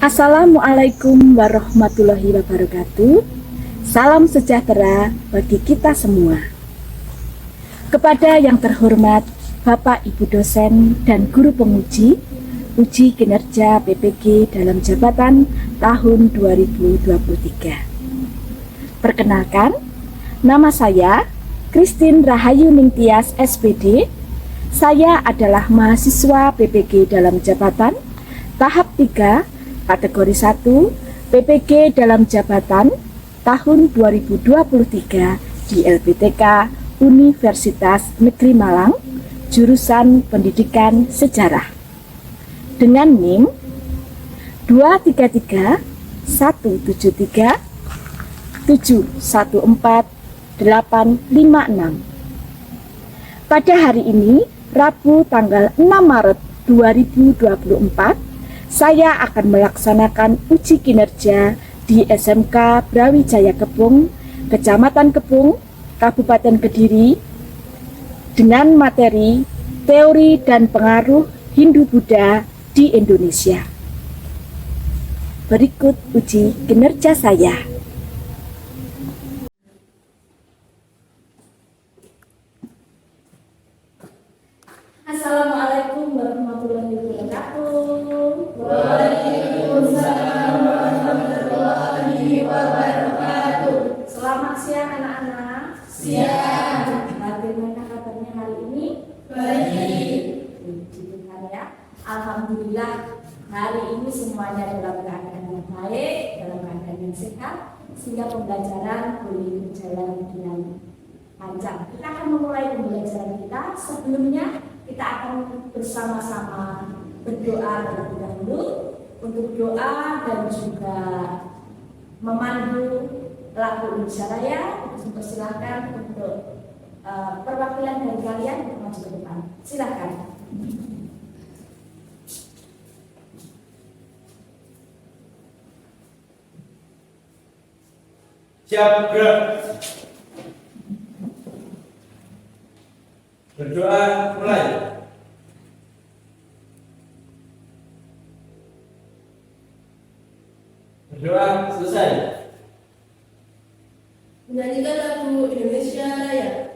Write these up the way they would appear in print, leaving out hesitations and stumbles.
Assalamualaikum warahmatullahi wabarakatuh. Salam sejahtera bagi kita semua. Kepada yang terhormat Bapak Ibu dosen dan guru penguji uji kinerja PPG dalam jabatan tahun 2023. Perkenalkan, nama saya Christine Rahayu Ningtyas SPD. Saya adalah mahasiswa PPG dalam jabatan tahap 3 kategori 1 PPG dalam jabatan tahun 2023 di LPTK Universitas Negeri Malang, jurusan Pendidikan Sejarah. Dengan NIM 233 173 714 856. Pada hari ini, Rabu tanggal 6 Maret 2024, saya akan melaksanakan uji kinerja di SMK Brawijaya Kepung, Kecamatan Kepung, Kabupaten Kediri, dengan materi teori dan pengaruh Hindu-Buddha di Indonesia. Berikut uji kinerja saya. Assalamualaikum warahmatullahi wabarakatuh. Waalaikumsalam warahmatullahi wabarakatuh. Selamat siang anak-anak. Siang. Bagaimana kabarnya hari ini? Baik. Puji Tuhan ya. Alhamdulillah hari ini semuanya dalam keadaan yang baik, dalam keadaan yang sehat, sehingga pembelajaran boleh berjalan dengan lancar. Kita akan memulai pembelajaran kita. Sebelumnya kita akan bersama-sama berdoa terlebih dahulu. Untuk doa dan juga memandu lagu Indonesia Raya, dipersilakan untuk perwakilan dari kalian untuk maju ke depan. Silakan. Siap, gerak. Berdoa mulai. Berdoa selesai. Menyanyikan lagu Indonesia Raya.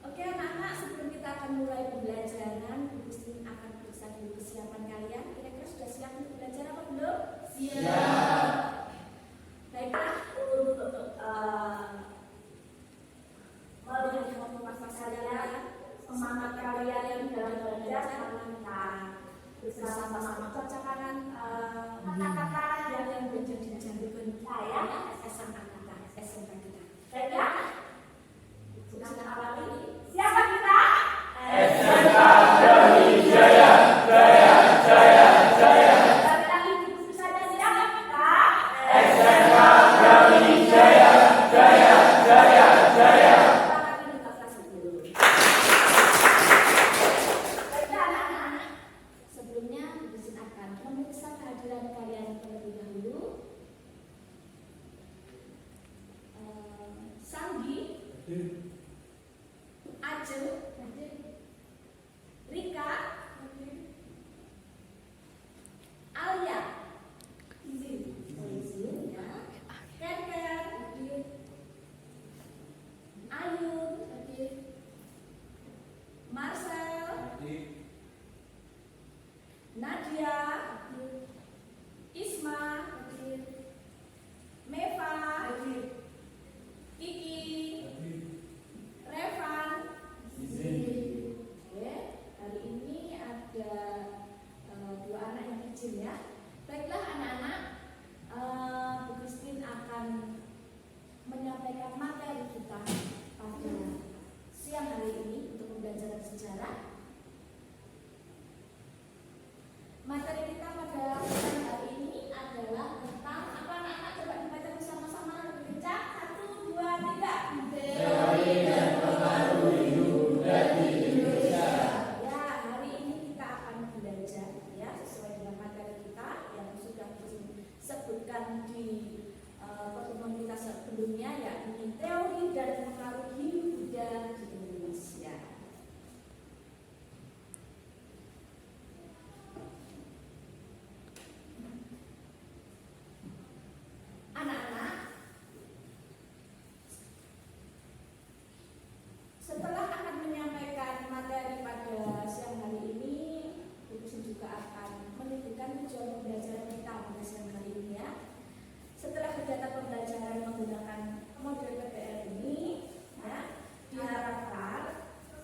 Oke anak-anak, sebelum kita akan mulai pembelajaran, Bu Christine akan periksa dulu kesiapan kalian. Kira-kira sudah siap untuk belajar apa belum? Siap. Baiklah, untuk melihat motivasi kalian, semangat kalian yang dalam belajar, karena kita bersama-sama membacakan kata-kata yang menjadi jantung kita ya, SMK kita. Baiklah, kita awali. Siapa kita? yakni teori dan pengaruh hidup Buddha di Indonesia. Anak-anak, setelah akan menyampaikan materi pada siang hari ini, Ibu juga akan menunjukkan tujuan pembelajaran kita pada siang hari ini ya. Setelah kegiatan pembelajaran menggunakan model PBL ini, ya, diharapkan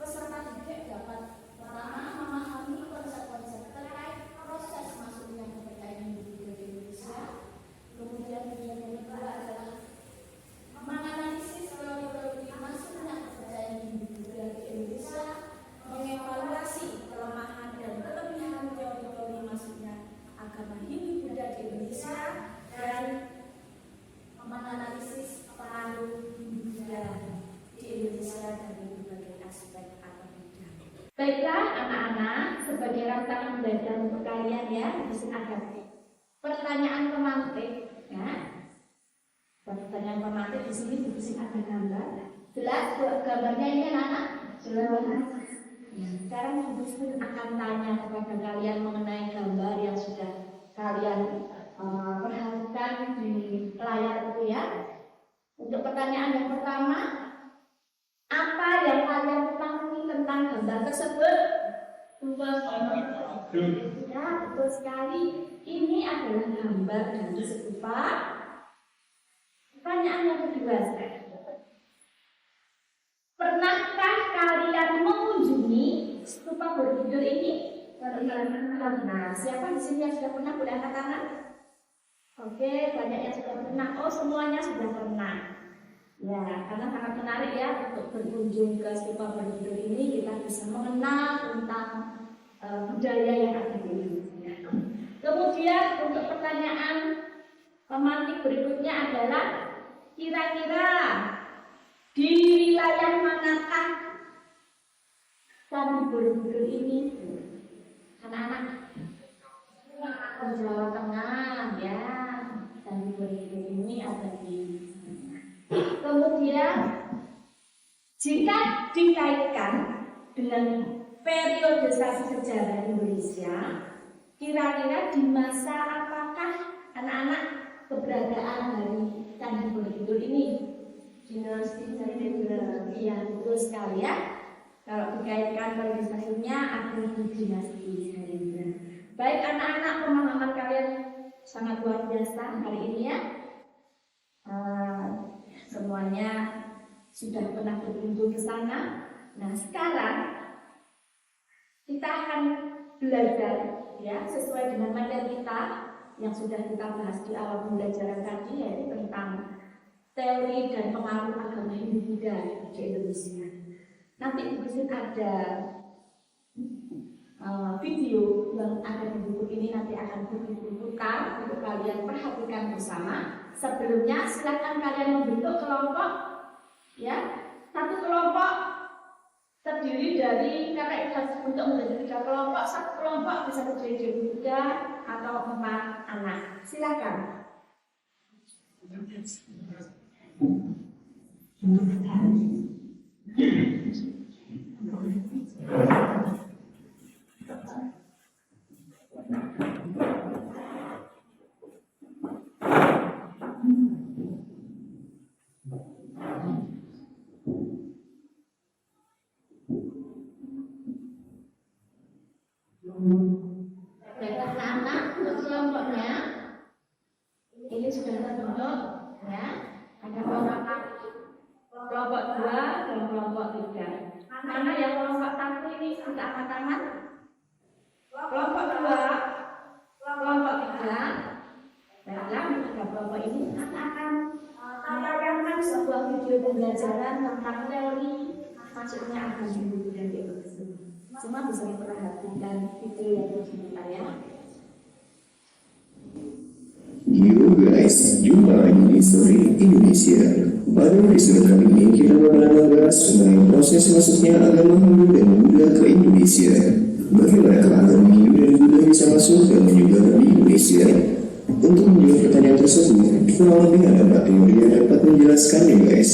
peserta didik dapat pertama memahami konsep-konsep terkait proses masuknya kepercayaan individu di Indonesia. Kemudian tujuan yang kedua adalah menganalisis teori-teori masuknya kepercayaan individu di Indonesia, mengevaluasi kelemahan dan kelebihan teori-teori masuknya agama Hindu Buddha di Indonesia, dan menganalisis pengaruh Hindu Buddha di Indonesia dari berbagai aspek atau bidang. Baiklah anak-anak, sebagai rangkaian belajar untuk kalian ya, di sini ada pertanyaan pemantik ya. Pertanyaan pemantik di sini ada gambar. Jelas gambarnya ini anak-anak? Jelas. Ya, sekarang Ibu akan tanya kepada kalian mengenai gambar yang sudah kalian perhatikan di layar itu ya. Untuk pertanyaan yang pertama, apa yang kalian ketahui tentang gambar tersebut? Ya, betul sekali. Ini adalah gambar dari stupa. Pertanyaan yang kedua, pernahkah kalian mengunjungi stupa Borobudur ini? Nah, siapa di sini yang sudah pernah? Boleh angkat tangan? Oke, banyak yang sudah pernah. Oh, semuanya sudah pernah. Ya, karena sangat menarik ya untuk berkunjung ke stupa Borobudur ini, kita bisa mengenal tentang budaya yang ada di Indonesia. Kemudian untuk pertanyaan pemantik berikutnya adalah kira-kira di wilayah manakah Candi Borobudur ini? Anak-anak, Jawa Tengah ya. Candi Borobudur ini ada di sana. Kemudian jika dikaitkan dengan periodisasi sejarah Indonesia, kira-kira di masa apakah anak-anak keberadaan dari Candi Borobudur ini? Dinasti Sailendra, iya betul sekali ya. Kalau dikaitkan periodisasinya ada di dinasti Sailendra. Baik anak-anak, pemahaman kalian sangat luar biasa hari ini ya. Semuanya sudah pernah berkunjung ke sana. Nah sekarang kita akan belajar ya sesuai dengan materi kita yang sudah kita bahas di awal pembelajaran tadi, yaitu tentang teori dan pengaruh agama Hindu Buddha di Indonesia. Nanti di sini ada video yang ada di buku ini, nanti akan diputar untuk kalian perhatikan bersama. Sebelumnya silakan kalian membentuk kelompok ya. Satu kelompok terdiri dari, karena untuk menjadi 3 kelompok, satu kelompok bisa terdiri dari 3 atau 4 anak. Silakan. Baiklah anak-anak, untuk kelompoknya ini sudah terbentuk ya. Ada kelompok 2 dan kelompok 3. Mana yang kelompok 1 ini kita angkat tangan? Kelompok 2, kelompok 3. Baiklah, 3 kelompok ini kita akan menayangkan sebuah video pembelajaran tentang teori masuknya agama Hindu dan Indonesia. Semua bisa diperhatikan video yang sebentar ya. Yo guys, jumpa lagi di Story Indonesia. Pada episode kali ini kita bakalan membahas mengenai proses masuknya agama Hindu dan Buddha ke Indonesia. Bagaimana agama Hindu dan Buddha bisa masuk dan menyebar di Indonesia? Untuk menjawab pertanyaan tersebut, kurang lebih ada 4 teori yang dapat menjelaskannya guys.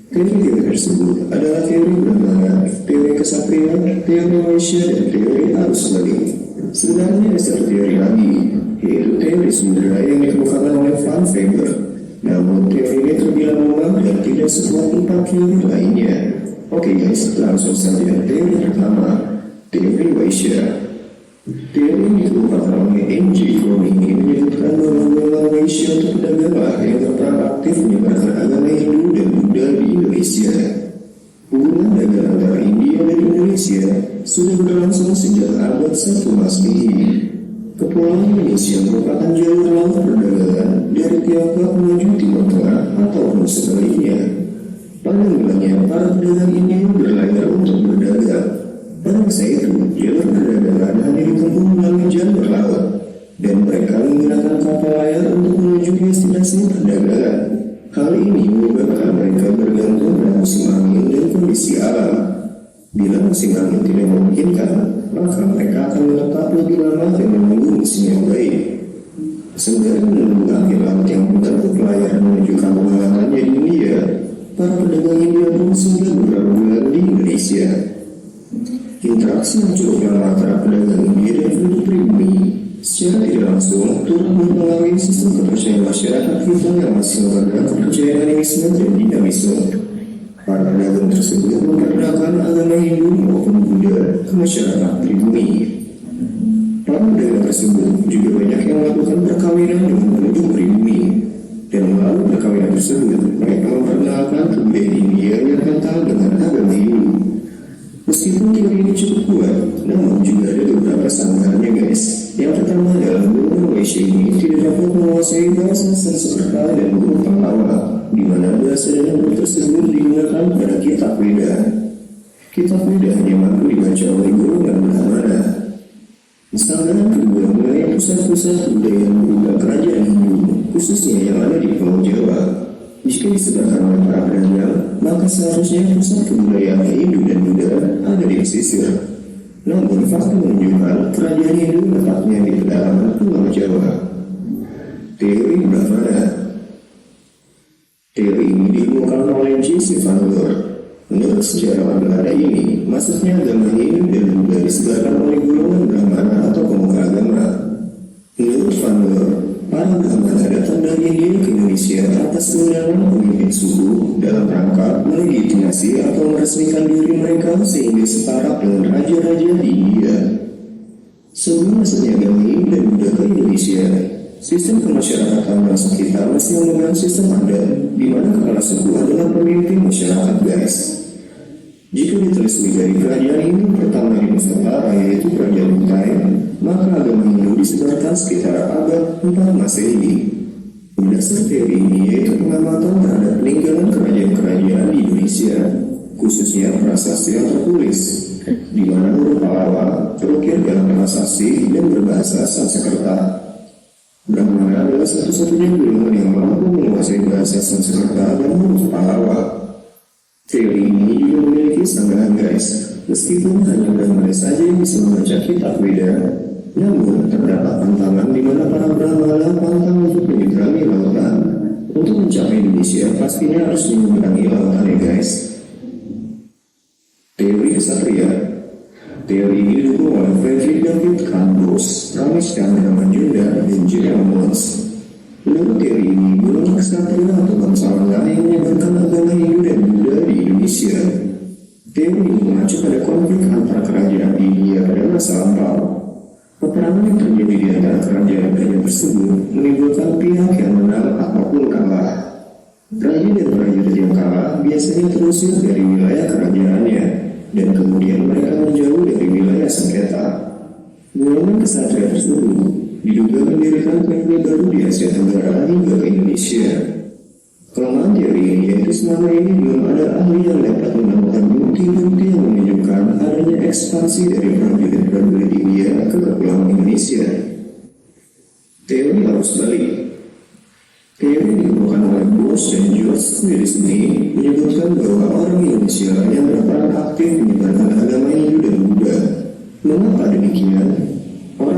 Teori-teori tersebut adalah teori Brahmana, teori Ksatria, teori Vaishya, dan teori arus balik. Sebenarnya ada satu teori lagi, yaitu teori Sudra yang dikemukakan oleh Van Weber. Namun teori ini terbilang lemah dan tidak sekuat 4 teori lainnya. Oke guys, langsung saja teori pertama, teori Vaishya. Teori ini dikemukakan oleh N.J. Fleming menyebutkan bahwa golongan Vaishya untuk pedagang yang berperan aktif menyebarkan agama Hindu dan Buddha di Indonesia. Hubungan dagang antara India dan Indonesia sudah berlangsung sejak abad 1 Masehi. Kepulauan Indonesia merupakan jalur laut perdagangan dari Tiongkok menuju Timur Tengah ataupun sebaliknya. Pada mulanya, para pedagang ini berlayar untuk berdagang. Pada masa itu, jalur perdagangan hanya ditempuh melalui jalur laut, dan mereka menggunakan kapal layar untuk menuju destinasi perdagangan. Hal ini menyebabkan mereka bergantung pada musim angin dan kondisi alam. Bila musim angin tidak memungkinkan, maka mereka akan menetap lebih lama dan menunggu musim yang baik. Sembari menunggu angin laut yang membantu pelayaran menuju kampung halamannya di India, para pedagang India pun sudah beberapa bulan di Indonesia. Interaksi yang cukup lama antara pedagang India dan penduduk pribumi secara tidak langsung turut mempengaruhi sistem kepercayaan masyarakat kita yang masih memegang kepercayaan animisme dan dinamisme. Para pedagang tersebut memperkenalkan agama Hindu maupun Buddha ke masyarakat pribumi. Para pedagang tersebut juga banyak yang melakukan perkawinan dengan penduduk pribumi, dan melalui perkawinan tersebut mereka memperkenalkan kebudayaan India yang kental dengan agama Hindu. Meskipun teori ini cukup kuat, namun juga ada beberapa sanggahannya guys. Yang pertama adalah golongan Vaishya ini tidak dapat menguasai bahasa Sanskerta dan huruf Pallawa, di mana bahasa dan huruf tersebut digunakan pada kitab Veda. Kitab Veda hanya mampu dibaca oleh golongan Brahmana. Sanggahan kedua mengenai pusat-pusat budaya berupa kerajaan Hindu, khususnya yang ada di Pulau Jawa. Jika disebarkan oleh para pedagang, maka seharusnya pusat kebudayaan Hindu dan Buddha ada di pesisir. Namun, fakta menunjukkan kerajaan Hindu letaknya di pedalaman Pulau Jawa. Teori Brahmana. Teori ini dikemukakan oleh J.C. van Leur. Menurut sejarawan Belanda ini, masuknya agama Hindu dan Buddha disebarkan oleh golongan Brahmana atau pemuka agama. Menurut van Leur, para Brahmana datang dari India ke Indonesia atas keundangan pemimpin suku dalam rangka melegitimasi atau meresmikan diri mereka sehingga setara dengan raja-raja di India. Sebelum masuknya agama Hindu dan Buddha ke Indonesia, sistem kemasyarakatan bangsa kita masih memegang sistem adat, di mana kepala suku adalah pemimpin masyarakat guys. Jika ditelusuri dari kerajaan Hindu pertama di Nusantara yaitu Kerajaan Kutai, maka agama Hindu disebarkan sekitar abad 4 Masehi. Berdasar teori ini yaitu pengamatan terhadap peninggalan kerajaan-kerajaan di Indonesia, khususnya prasasti yang tertulis, di mana huruf Pallawa terukir dalam prasasti dan berbahasa Sanskerta. Brahmana adalah satu-satunya golongan yang mampu menguasai bahasa Sanskerta dan huruf Pallawa. Teori ini juga memiliki sanggahan guys. Meskipun hanya Brahmana saja yang bisa membaca kitab Veda, namun terdapat tantangan di mana para Brahmana pantang untuk menyeberangi lautan. Untuk mencapai Indonesia pastinya harus menyeberangi lautan ya guys. Teori Ksatria. Teori ini didukung oleh Frederick David Candos, Ramesh Chandra Manjunda, dan J.M. Mons. Menurut teori ini, golongan Ksatria atau bangsawan lain yang menyebarkan agama Hindu dan Buddha di Indonesia. Teori ini mengacu pada konflik antara kerajaan di India pada masa lampau. Peperangan yang terjadi di antara kerajaan-kerajaan tersebut menimbulkan pihak yang menang ataupun kalah. Raja dan prajurit yang kalah biasanya terusir dari wilayah kerajaannya, dan kemudian mereka menjauh dari wilayah sengketa. Golongan Ksatria tersebut diduga mendirikan negeri baru di Asia Tenggara hingga ke Indonesia. Kelemahan teori ini yaitu selama ini belum ada ahli yang dapat menemukan bukti-bukti yang menunjukkan adanya ekspansi dari prajurit-prajurit India ke kepulauan Indonesia. Teori arus balik. Teori ditemukan oleh Bosch dan George Swirsky menyebutkan bahwa orang Indonesia yang berperan aktif menyebarkan agama Hindu dan Buddha. Mengapa demikian? Orang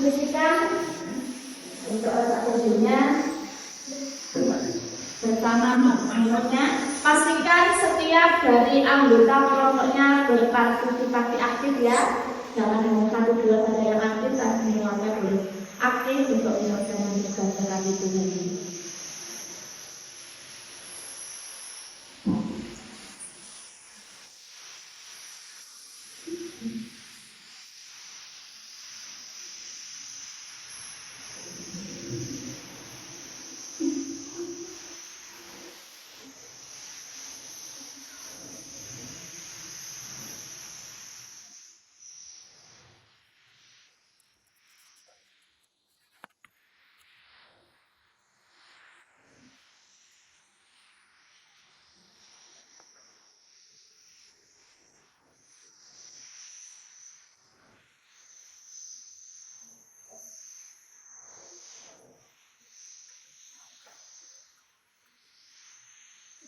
diskusikan untuk satunya bersama menurutnya. Pastikan setiap dari anggota kelompoknya berpartisipasi aktif ya. Jangan hanya 1-2 saja yang aktif, tapi semuanya boleh aktif untuk menyelesaikan tugas itu nanti.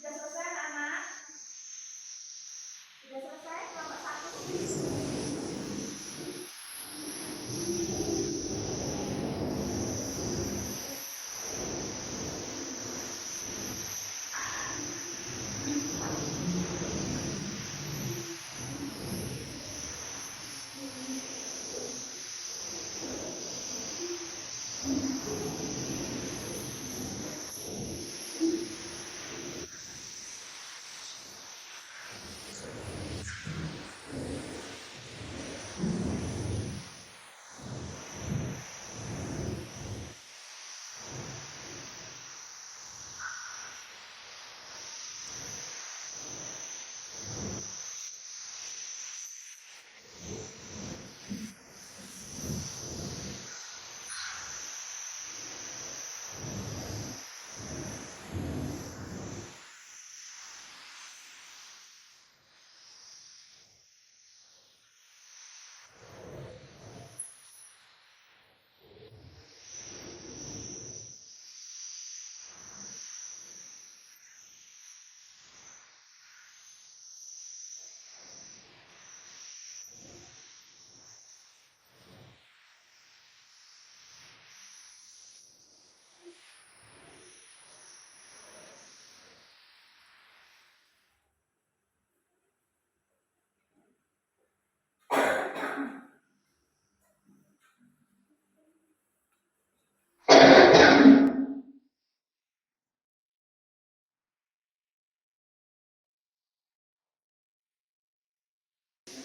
Sudah selesai anak? Sudah selesai kelompok 1?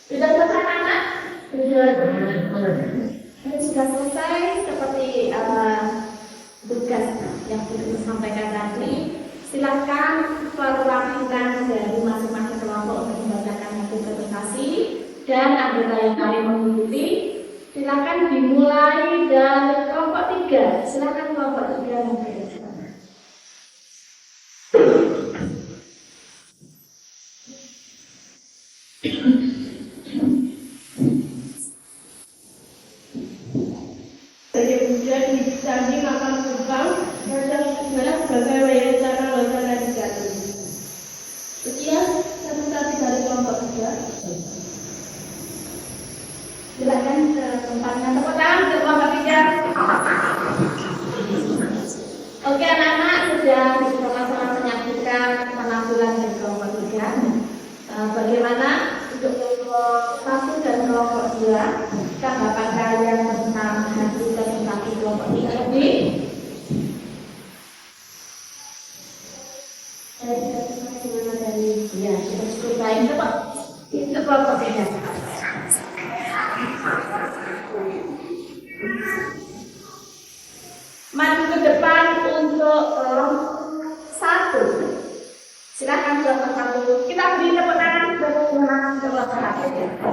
Sudah selesai anak? Sudah selesai seperti tugas yang sudah sampaikan tadi. Silakan perwakilan dari masing-masing kelompok untuk membacakan hasil presentasi dan anggota yang lain mengikuti. Silakan dimulai dari kelompok 3. Silakan kelompok 3 mungkin. Kemudian ditanding akan terbang dan sebagai rencana wacana diganti. Sekian presentasi dari kelompok 3. Silakan ke tempatnya. Tepuk tangan untuk kelompok 3. Oke anak-anak, sudah sama-sama menyaksikan penampilan dari kelompok 3. Bagaimana untuk kelompok 1 dan kelompok 2? Tanggapan kalian tentang hasil presentasi kelompok 3 tadi? Ya, sudah cukup baik. Coba itu kelompok 3. Maju ke depan untuk kelompok 1. Silakan kelompok 1. Kita beri tepuk tangan untuk kelompok 1.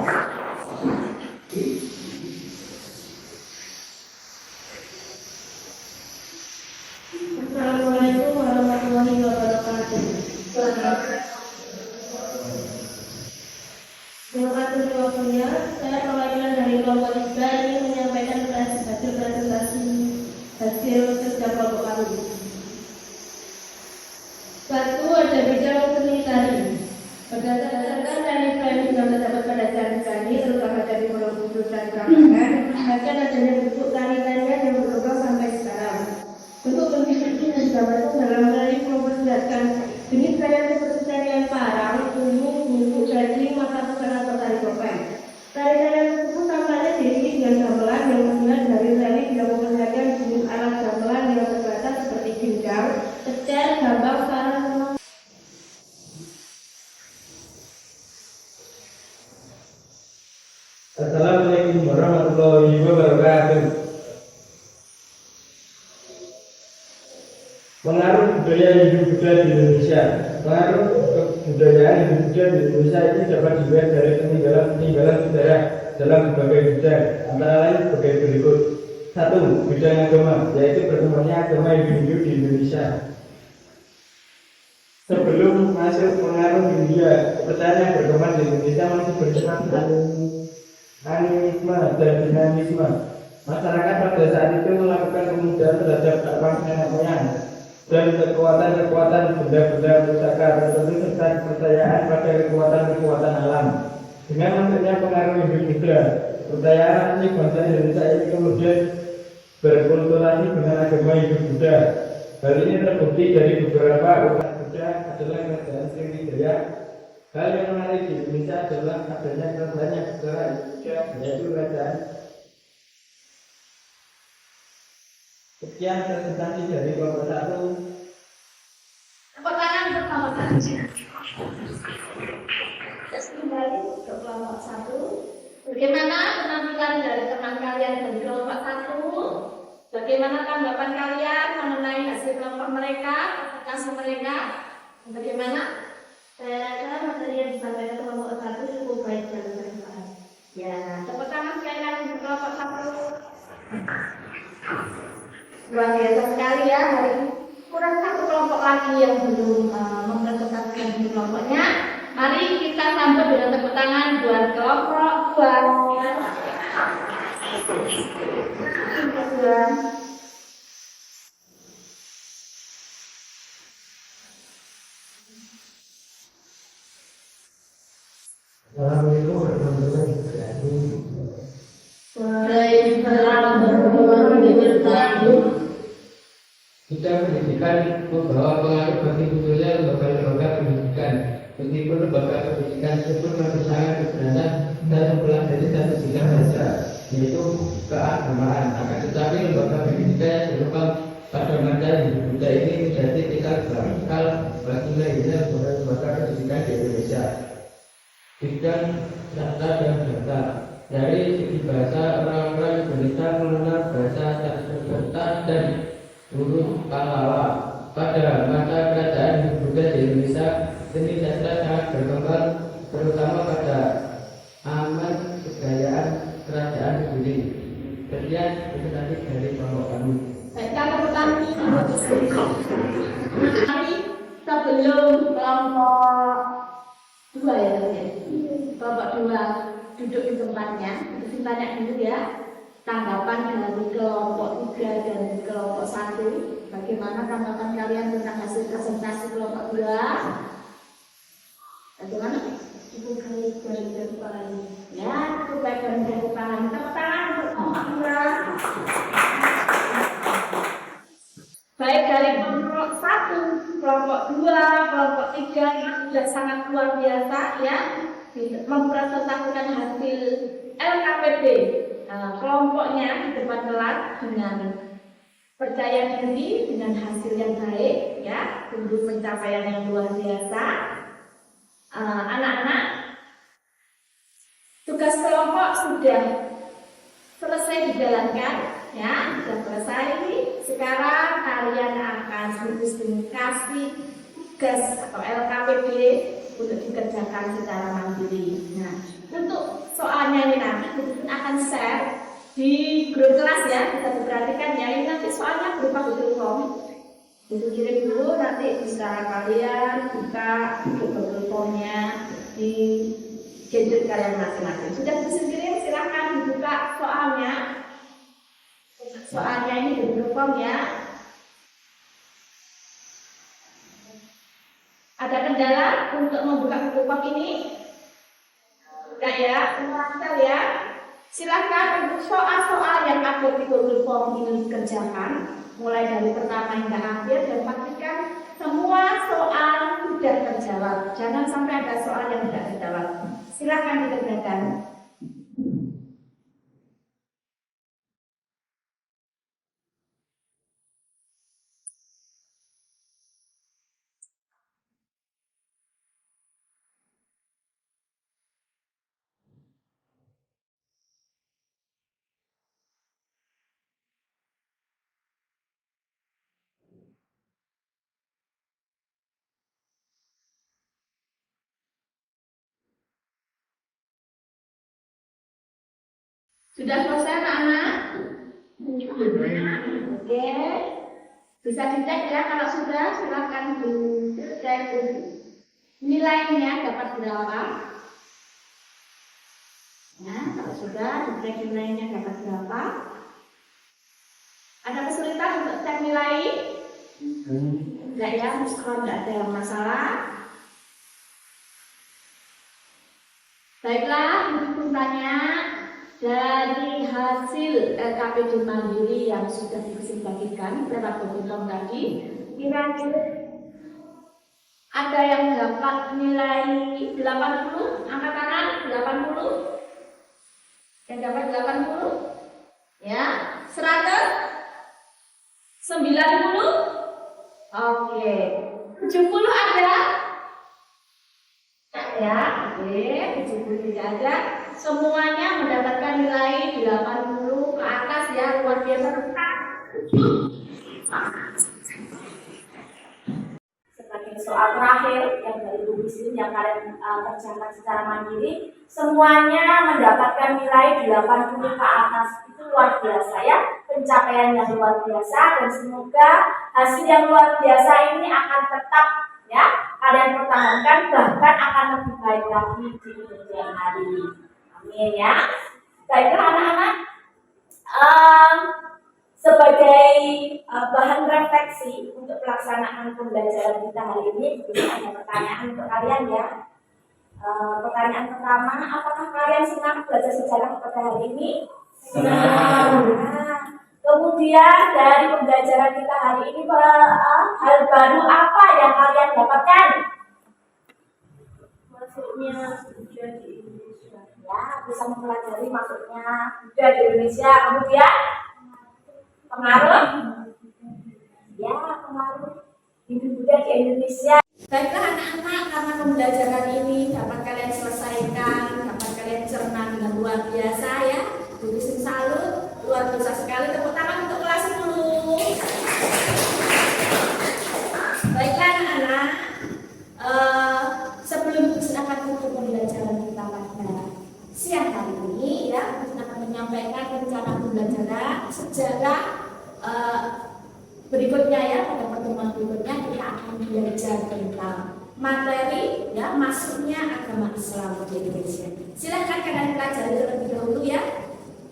Assalamualaikum warahmatullahi wabarakatuh. Terima kasih waktunya. Saya perwakilan dari kelompok 3 ingin menyampaikan hasil presentasi hasil kerja kelompok kami. 1. Ada bidang seni tari. Berdasarkan dari premi yang terdapat pada jari kami, terutama dari Pulau Kudus dan Kramangan, bahkan adanya bentuk tari Assalamualaikum warahmatullahi wabarakatuh. Pengaruh budaya hidup budaya di Indonesia. Pengaruh kebudayaan hidup budaya di Indonesia ini dapat dilihat dari peninggalan sejarah dalam berbagai bidang, antara lain sebagai berikut. Satu, bidang agama, yaitu berkembangnya agama Hindu di Indonesia. Sebelum masuk pengaruh India, kepercayaan yang berkembang di Indonesia masih bersifat animisme dan dinamisme. Masyarakat pada saat itu melakukan pemujahan terhadap arwah nenek moyang dan kekuatan-kekuatan benda-benda pusaka tertentu serta kepercayaan pada kekuatan-kekuatan alam. Dengan masuknya pengaruh Hindu-Buddha, kepercayaan asli bangsa Indonesia ini kemudian berkulturasi dengan agama Hindu-Buddha. Hal ini terbukti dari beberapa umat Buddha adalah kerajaan Sriwijaya. Hal yang menarik di Indonesia adalah adanya kerajaan yang secara Indonesia, yaitu kerajaan. Sekian presentasi dari kelompok 1. Tepuk tangan untuk kelompok 1. Terus kembali untuk kelompok 1. Bagaimana penampilan dari teman kalian dari kelompok 1? Bagaimana tanggapan kalian mengenai hasil kelompok mereka, presentasi mereka? Bagaimana? Saya rasa materi yang disampaikan kelompok 1 cukup baik dan bermanfaat. Ya, tepuk tangan sekali lagi untuk kelompok 1. Luar biasa sekali ya, hari ini kurang satu kelompok lagi yang belum mempresentasikan di kelompoknya. Mari kita sambut dengan tepuk tangan buat kelompok 2. Assalamualaikum warahmatullahi wabarakatuh. Waalaikumsalam warahmatullahi wabarakatuh. Kita pendidikan membawa pengaruh bagi munculnya lembaga-lembaga pendidikan. Meskipun lembaga pendidikan tersebut masih sangat keberatan dan mempelajari satu bidang saja, yaitu keagamaan. Akan tetapi lembaga pendidikan yang berkembang pada masa hidup Buddha ini menjadi tikar bakal bagi lahirnya lembaga pendidikan di Indonesia. Bidang sastra dan bahasa. Dari segi bahasa, orang-orang Indonesia mengenal bahasa Sanskerta dan huruf Pallawa. Pada masa kerajaan Hindu Buddha di Indonesia, seni sastra sangat berkembang, terutama pada aman kejayaan kerajaan Budi. Sekian presentasi dari kelompok kami. Baiklah, tepuk tangan untuk sebelum kelompok 2 ya, kelompok 2 duduk di tempatnya, kita tanya dulu ya tanggapan dari kelompok 3 dan kelompok 1. Bagaimana tanggapan kalian tentang hasil presentasi kelompok 2? Bagaimana? Cukup baik dan bermanfaat. Ya, cukup baik dan bermanfaat. Tepuk tangan untuk kelompok 2. Baik dari kelompok 1, kelompok 2, kelompok 3 itu sudah sangat luar biasa ya, mempresentasikan hasil LKPD kelompoknya di depan kelas dengan percaya diri, dengan hasil yang baik ya, untuk pencapaian yang luar biasa. Anak-anak, tugas kelompok sudah selesai dijalankan ya, sudah selesai. Sekarang kalian akan kasih tugas atau LKPD untuk dikerjakan secara mandiri. Nah, untuk soalnya ini nanti kita akan share di grup kelas ya, bisa diperhatikan ya. Ini nanti soalnya berupa Google Form. Itu kirim dulu, nanti bisa kalian buka Google Formnya di gadget kalian masing-masing. Sudah bisa kirim, silahkan dibuka soalnya. Soalnya ini di Google Form ya. Ada kendala untuk membuka Google Form ini? Enggak ya, lancar ya. Silakan untuk soal-soal yang ada di Google Form ini dikerjakan, mulai dari pertama hingga akhir, dan pastikan semua soal sudah terjawab. Jangan sampai ada soal yang tidak terjawab. Silakan dikerjakan. Sudah selesai anak-anak? Oke. Bisa dicek ya, kalau sudah silakan dicek nilainya dapat berapa. Nah, kalau sudah dicek nilainya dapat berapa. Ada kesulitan untuk cek nilai? Enggak ya, kalau enggak ada masalah. Baiklah, ibu pun tanya dari hasil LKPD Mandiri yang sudah dibagikan lewat Bobotoh tadi, kira-kira ada yang dapat nilai 80? Angkat tangan, 80? Yang dapat 80? Ya, 100? 90? Oke. 70 ada? Ya, oke, 70 tidak ada. Semuanya mendapatkan nilai 80 ke atas ya, luar biasa. Sebagai soal terakhir yang dari Bu Bisrin yang kalian kerjakan secara mandiri, semuanya mendapatkan nilai 80 ke atas. Itu luar biasa ya, pencapaian yang luar biasa, dan semoga hasil yang luar biasa ini akan tetap ya kalian pertahankan, bahkan akan lebih baik lagi di kemudian hari. Amin ya. Baiklah anak-anak, sebagai bahan refleksi untuk pelaksanaan pembelajaran kita hari ini, ada pertanyaan untuk kalian ya. Pertanyaan pertama, apakah kalian senang belajar sejarah pada hari ini? Senang. Nah, kemudian dari pembelajaran kita hari ini, hal baru apa yang kalian dapatkan? Masuknya budaya di Indonesia. Ya, bisa mempelajari masuknya budaya di Indonesia. Kemudian pengaruh, ya pengaruh Hindu Buddha di Indonesia. Baiklah anak-anak, karena pembelajaran ini dapat kalian selesaikan, dapat kalian cerna dengan luar biasa ya. Jadi salut, luar biasa sekali. Tepuk tangan untuk kelas 10. Baiklah anak-anak, sebelum akan tutup pembelajaran kita pada siang hari ini ya, kita akan menyampaikan rencana pembelajaran sejarah berikutnya ya. Pada pertemuan berikutnya kita akan belajar tentang materi ya, masuknya agama Islam di Indonesia. Silakan kalian pelajari terlebih dahulu ya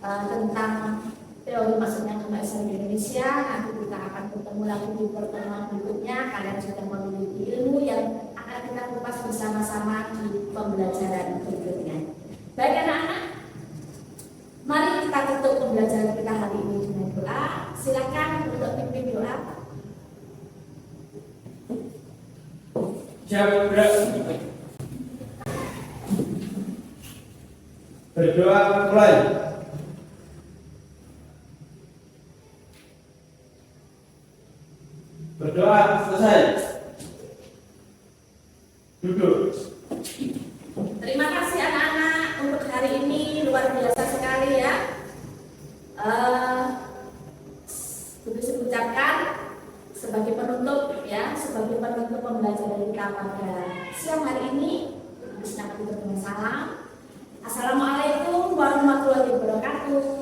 tentang teori masuknya agama Islam di Indonesia. Nanti kita akan bertemu lagi di pertemuan berikutnya. Kalian sudah memiliki ilmu yang akan kita kupas bersama-sama di pembelajaran berikutnya. Baik anak-anak, mari kita tutup pembelajaran kita hari ini dengan doa. Silakan untuk pimpin doa. Berdoa mulai. Berdoa selesai. Duduk. Terima kasih anak-anak untuk hari ini, luar biasa sekali ya. Bisa ucapkan sebagai penutup ya, sebagai penutup pembelajaran kita pada siang hari ini. Kita tutup dengan salam. Assalamualaikum warahmatullahi wabarakatuh.